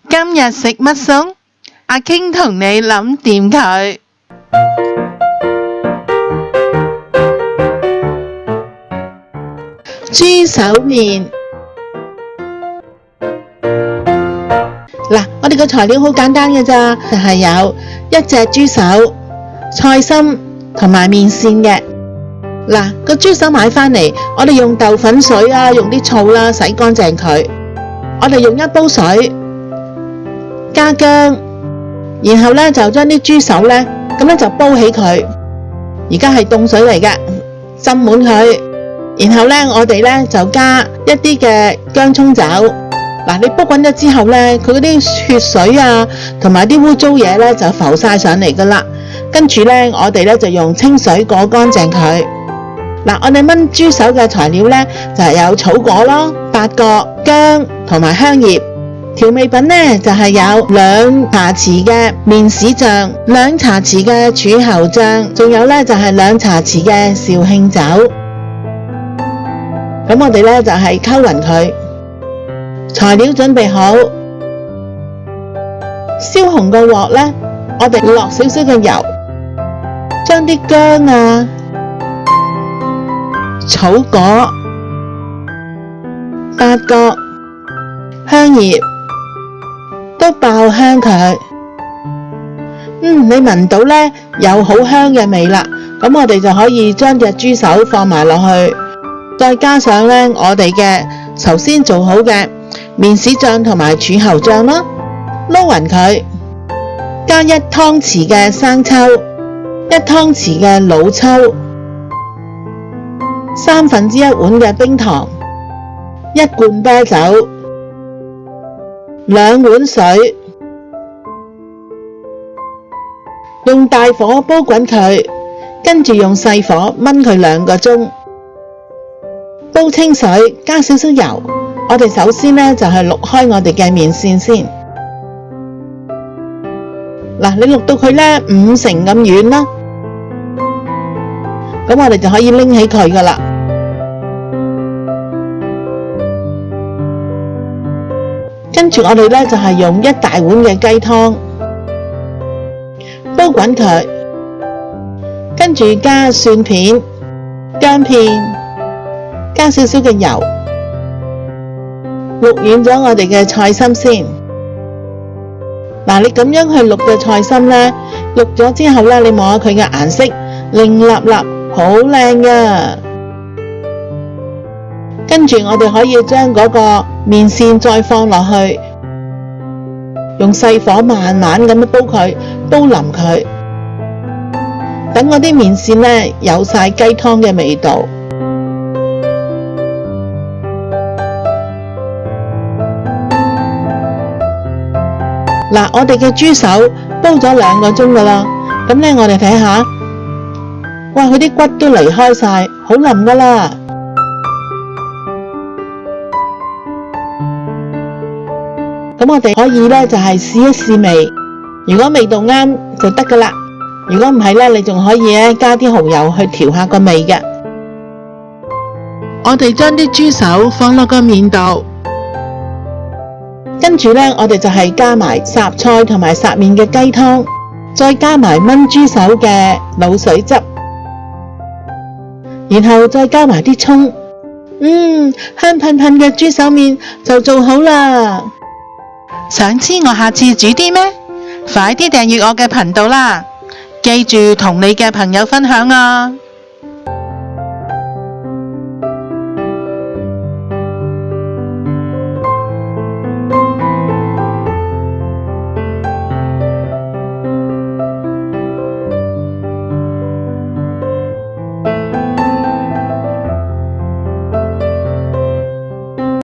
今日食乜餸？阿傾同你諗掂佢。豬手麵。嗱，我哋個材料好簡單嘅咋，就係有一隻豬手、菜心同埋麵線嘅。嗱，個豬手買返嚟，我哋用豆粉水啊，用啲醋啦，洗乾淨佢。我哋用一煲水，加薑，然後呢就將啲豬手呢，咁樣就煲起佢。而家係凍水嚟嘅，浸滿佢。然後呢，我哋呢就加一啲嘅薑蔥酒。嗱，你煲滾咗之後呢，佢嗰啲血水啊，同埋啲污糟嘢呢就浮晒上嚟噶啦。跟住呢，我哋呢就用清水過乾淨佢。嗱，我哋燜豬手嘅材料呢，就係有草果咯、八角、薑同埋香葉。調味品呢，就係有2茶匙嘅麵豉醬、2茶匙嘅柱侯醬，仲有呢就係2茶匙嘅紹興酒。咁我哋呢就係溝勻佢。材料準備好，燒紅個鑊呢，我哋落少少嘅油，將啲薑啊、草果、八角、香葉都爆香佢。你聞到呢有好香嘅味啦，咁我哋就可以將隻豬手放埋落去，再加上呢我哋嘅頭先做好嘅麵豉醬同埋柱侯醬咯，撈勻佢，加1湯匙嘅生抽，1湯匙嘅老抽，1/3碗嘅冰糖，1罐啤酒，2碗水，用大火煲滾佢，跟住用細火燜佢2個鐘，煲清水，加少少油。我哋首先呢，就係渌開我哋嘅麵線先。嗱，你渌到佢呢5成咁軟啦，咁我哋就可以拎起佢噶啦。跟住我哋呢，就係用1大碗嘅雞湯煲滾佢，跟住加蒜片、薑片，加少少嘅油。渌軟咗我哋嘅菜心先。嗱，你咁樣去渌嘅菜心呢，渌咗之後呢，你望下佢嘅顏色，亮立立，好靚噶。跟住我哋可以將嗰個麵線再放落去，用細火慢慢咁樣煲佢，煲腍佢，等嗰啲麵線呢有晒雞湯嘅味道。嗱，我哋嘅豬手煲咗2個鐘噶啦，咁呢我哋睇下，哇，佢啲骨都離開晒，好腍噶啦。咁我哋可以呢就係試一試味，如果味道啱就得噶啦。如果唔係呢，你仲可以呢加啲蠔油去調下個味嘅。我哋將啲豬手放落個麵度。跟住呢，我哋就係加埋霎菜同埋霎麵嘅雞湯，再加埋燜豬手嘅滷水汁，然後再加埋啲蔥，香噴噴嘅豬手麵就做好啦。想知我下次煮啲咩？快啲訂閱我嘅頻道啦！記住同你嘅朋友分享啊！